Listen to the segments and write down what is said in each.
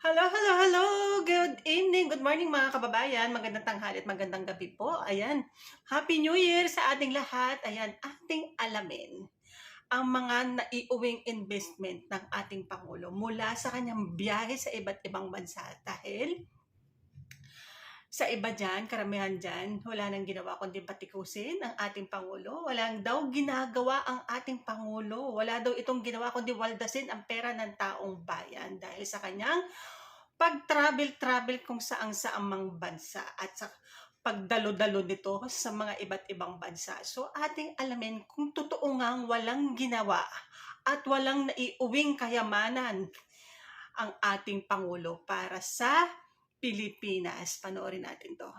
Hello, hello, hello! Good evening, good morning mga kababayan. Magandang tanghali at magandang gabi po. Ayan, Happy New Year sa ating lahat. Ayan, ating alamin ang mga naiuwing investment ng ating Pangulo mula sa kanyang biyahe sa iba't ibang bansa. Dahil sa iba dyan, karamihan dyan, wala nang ginawa kundi patikusin ang ating Pangulo. Walang daw ginagawa ang ating Pangulo. Wala daw itong ginawa kundi waldasin ang pera ng taong bayan dahil sa kanyang pag-travel-travel kung saang-saang mang bansa at sa pagdalo-dalo nito sa mga iba't ibang bansa. So ating alamin kung totoo ngang walang ginawa at walang naiuwing kayamanan ang ating Pangulo para sa Pilipinas. Panoorin natin to.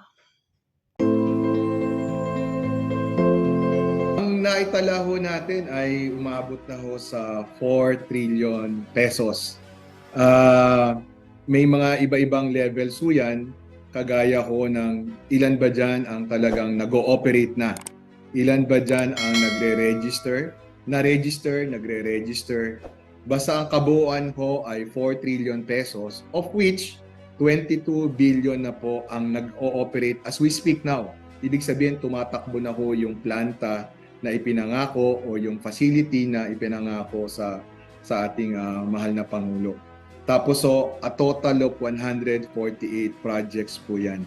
Ang naitala ho natin ay umabot na ho sa 4 trillion pesos. May mga iba-ibang levels ho yan, kagaya ho ng ilan ba dyan ang talagang nag-ooperate na. Ilan ba dyan ang nagre-register, nagre-register. Basta ang kabuuan ho ay 4 trillion pesos, of which 22 billion na po ang nag-ooperate as we speak now. Ibig sabihin, tumatakbo na ho yung planta na ipinangako o yung facility na ipinangako sa ating mahal na Pangulo. Tapos a total of 148 projects po yan.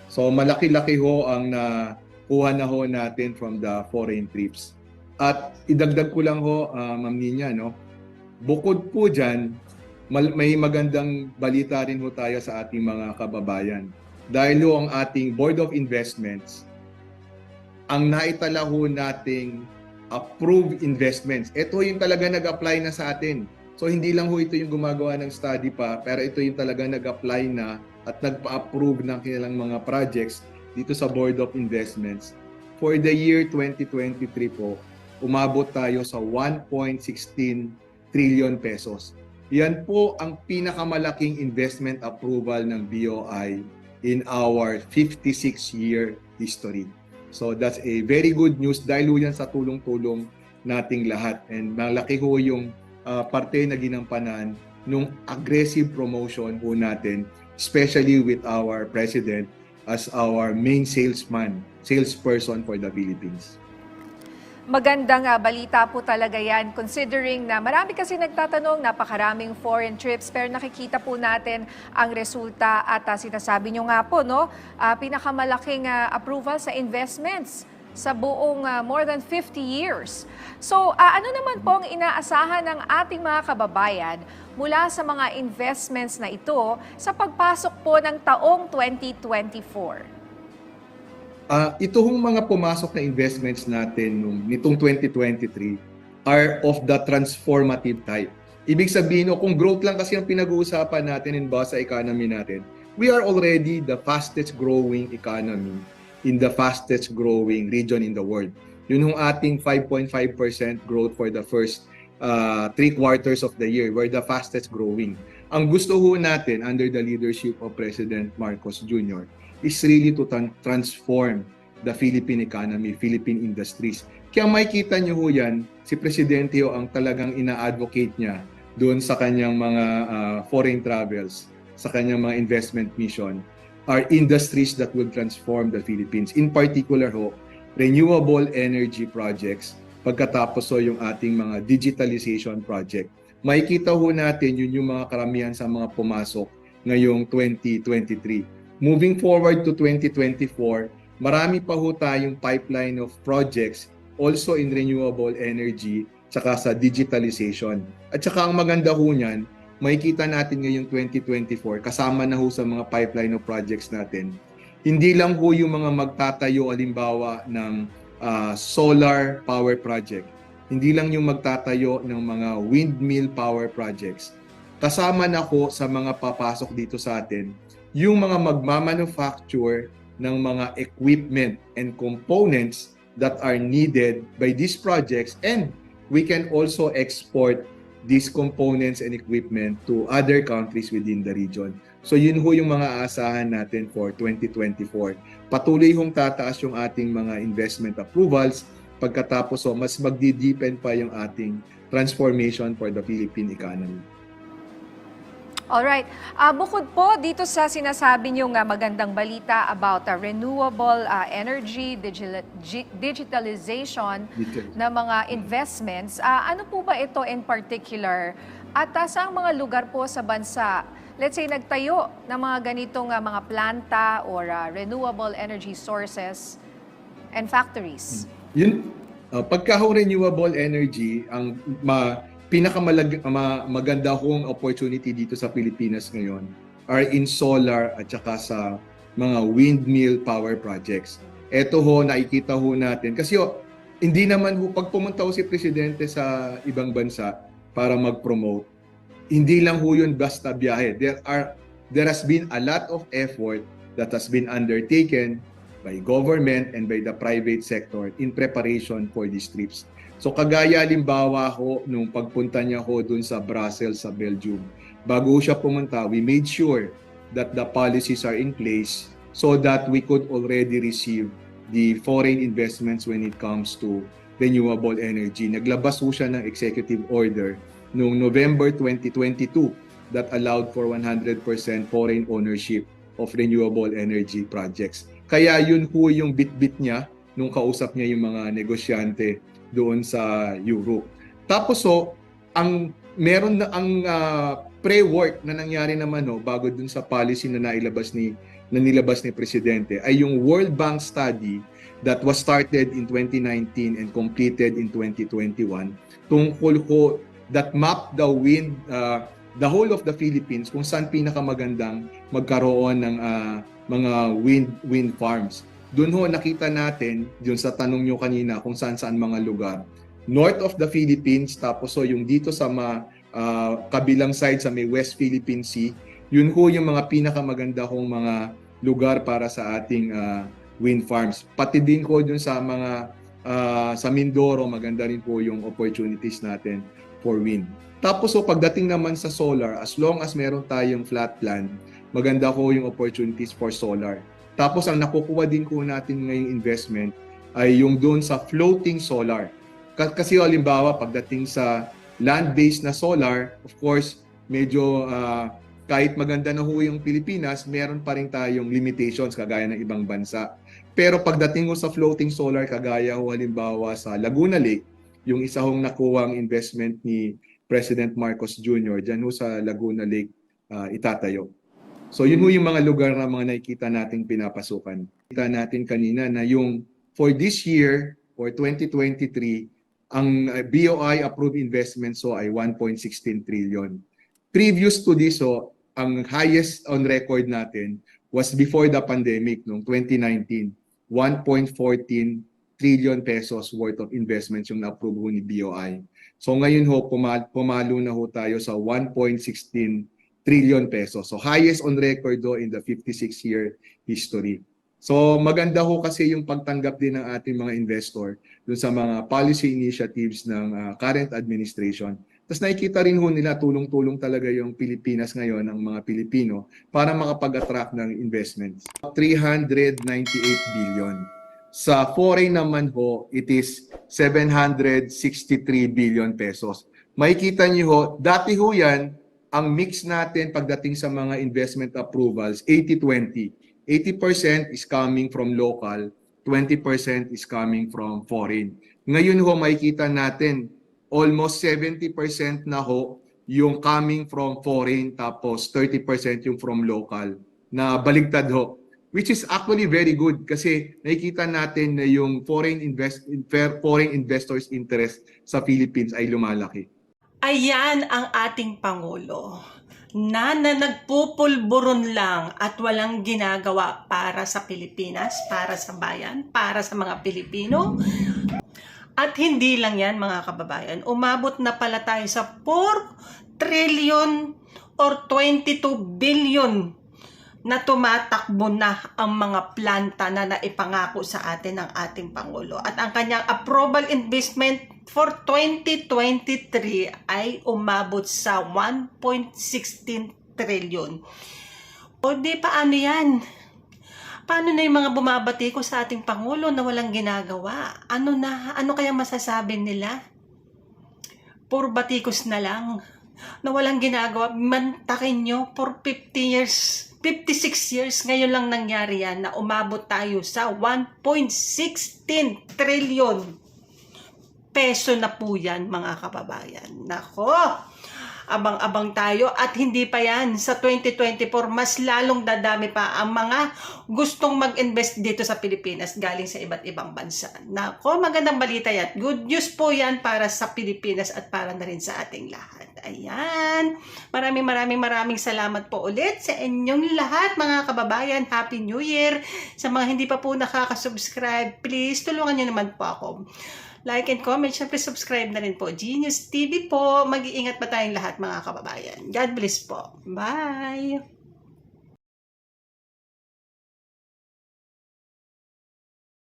So malaki-laki ho ang nakuha na ho natin from the foreign trips. At idagdag ko lang ho, Ma'am Nina, no? Bukod po dyan, may magandang balita rin ho tayo sa ating mga kababayan. Dahil ho ang ating Board of Investments, ang naitala ho nating approved investments. Ito yung talaga nag-apply na sa atin. So hindi lang ho ito yung gumagawa ng study pa, pero ito yung talaga nag-apply na at nagpa-approve ng kanilang mga projects dito sa Board of Investments. For the year 2023 po, umabot tayo sa 1.16 trillion pesos. Yan po ang pinakamalaking investment approval ng BOI in our 56-year history. So that's a very good news dahil yan sa tulong-tulong nating lahat. And malaki ho yung parte na ginampanan nung aggressive promotion ho natin, especially with our President as our main salesperson for the Philippines. Magandang balita po talaga yan considering na marami kasi nagtatanong, napakaraming foreign trips pero nakikita po natin ang resulta at sinasabi nyo nga po, no, pinakamalaking approval sa investments sa buong more than 50 years. So ano naman po ang inaasahan ng ating mga kababayan mula sa mga investments na ito sa pagpasok po ng taong 2024? Ito hong mga pumasok na investments natin nitong 2023 are of the transformative type. Ibig sabihin, kung growth lang kasi ang pinag-uusapan natin in basa economy natin, we are already the fastest growing economy in the fastest growing region in the world. Yun hong ating 5.5% growth for the first 3 quarters of the year. We're the fastest growing. Ang gusto ho natin under the leadership of President Marcos Jr. is really to transform the Philippine economy, Philippine industries. Kaya makikita nyo ho yan, si Presidente ho ang talagang ina-advocate niya doon sa kanyang mga foreign travels, sa kanyang mga investment mission, are industries that will transform the Philippines. In particular ho, renewable energy projects, pagkatapos ho yung ating mga digitalization project. Makikita ho natin yun yung mga karamihan sa mga pumasok ngayong 2023. Moving forward to 2024, marami pa ho tayong pipeline of projects also in renewable energy tsaka sa digitalization. At saka ang maganda ho niyan, makikita natin ngayong 2024, kasama na ho sa mga pipeline of projects natin. Hindi lang ho yung mga magtatayo alimbawa ng solar power project. Hindi lang yung magtatayo ng mga windmill power projects. Kasama na ho sa mga papasok dito sa atin yung mga magmamanufacture ng mga equipment and components that are needed by these projects, and we can also export these components and equipment to other countries within the region. So yun ho yung mga aasahan natin for 2024. Patuloy hong tataas yung ating mga investment approvals, pagkatapos mas magdi-deepen pa yung ating transformation for the Philippine economy. Alright. Bukod po dito sa sinasabi niyo nga magandang balita about renewable energy, digitalization ng mga investments, ano po ba ito in particular? At saang mga lugar po sa bansa, let's say, nagtayo ng mga ganitong mga planta or renewable energy sources and factories? Yun, pagka renewable energy, ang maganda kong opportunity dito sa Pilipinas ngayon are in solar at saka sa mga windmill power projects. Ito ho, nakikita ho natin. Kasi hindi naman ho, pag pumunta ho si Presidente sa ibang bansa para mag-promote, hindi lang ho yun basta biyahe. There has been a lot of effort that has been undertaken by government and by the private sector in preparation for these trips. So kagaya halimbawa ho, nung pagpunta niya ho dun sa Brussels, sa Belgium, bago siya pumunta, we made sure that the policies are in place so that we could already receive the foreign investments when it comes to renewable energy. Naglabas ho siya ng executive order noong November 2022 that allowed for 100% foreign ownership of renewable energy projects. Kaya yun ho yung bit-bit niya nung kausap niya yung mga negosyante doon sa Europe. Tapos ang meron na ang pre-work na nangyari naman bago dun sa policy na nilabas ni Presidente ay yung World Bank study that was started in 2019 and completed in 2021 tungkol ko that map the whole of the Philippines kung saan pinakamagandang magkaroon ng mga wind farms. Doon ho nakita natin, yun sa tanong nyo kanina kung saan-saan mga lugar. North of the Philippines, tapos yung dito sa kabilang side sa may West Philippine Sea, yun ho yung mga pinakamaganda kong mga lugar para sa ating wind farms. Pati din ko dun sa mga sa Mindoro, maganda rin po yung opportunities natin for wind. Tapos pagdating naman sa solar, as long as meron tayong flat land, maganda ko yung opportunities for solar. Tapos ang nakukuha din ko natin ngayong investment ay yung doon sa floating solar. Kasi halimbawa pagdating sa land-based na solar, of course, medyo kahit maganda na ho yung Pilipinas, meron pa rin tayong limitations kagaya ng ibang bansa. Pero pagdating ho sa floating solar, kagaya ho halimbawa sa Laguna Lake, yung isa hong nakuwang investment ni President Marcos Jr. dyan ho sa Laguna Lake itatayo. So yun ho yung mga lugar na mga nakikita nating pinapasukan. Kita natin kanina na yung for this year, for 2023, ang BOI approved investments ay 1.16 trillion. Previous to this, ang highest on record natin was before the pandemic, noong 2019, 1.14 trillion pesos worth of investments yung na-approve ni BOI. So ngayon pumalo na ho tayo sa 1.16 trillion pesos. So highest on record in the 56-year history. So maganda ho kasi yung pagtanggap din ng ating mga investor dun sa mga policy initiatives ng current administration. Tapos nakikita rin ho nila tulong-tulong talaga yung Pilipinas ngayon, ang mga Pilipino, para makapag-attract ng investments. 398 billion. Sa foreign naman ho, it is 763 billion pesos. Makikita niyo ho, dati ho yan, ang mix natin pagdating sa mga investment approvals, 80-20. 80% is coming from local, 20% is coming from foreign. Ngayon ho, makikita natin, almost 70% na ho yung coming from foreign, tapos 30% yung from local, na baligtad ho. Which is actually very good kasi nakikita natin na yung foreign investors' interest sa Philippines ay lumalaki. Ayan ang ating Pangulo na nagpupulburon lang at walang ginagawa para sa Pilipinas, para sa bayan, para sa mga Pilipino. At hindi lang yan mga kababayan, umabot na pala tayo sa 4 trillion or 22 billion na tumatakbo na ang mga planta na naipangako sa atin ng ating Pangulo. At ang kanyang approval investment for 2023 ay umabot sa 1.16 trillion. O di paano yan? Paano na yung mga bumabati ko sa ating Pangulo na walang ginagawa? Ano kaya masasabi nila? Puro batikos na lang. na walang ginagawa, mantakin nyo for 50 years, 56 years, ngayon lang nangyari yan na umabot tayo sa 1.16 trillion peso na po yan, mga kababayan. Nako, abang-abang tayo at hindi pa yan sa 2024, mas lalong dadami pa ang mga gustong mag-invest dito sa Pilipinas galing sa iba't ibang bansa. Nako, magandang balita yan. Good news po yan para sa Pilipinas at para na rin sa ating lahat. Ayan. Maraming salamat po ulit sa inyong lahat, mga kababayan. Happy New Year. Sa mga hindi pa po nakaka-subscribe, please tulungan nyo naman po ako. Like and comment, syempre subscribe na rin po. Genius TV po. Mag-iingat pa tayong lahat, mga kababayan. God bless po. Bye!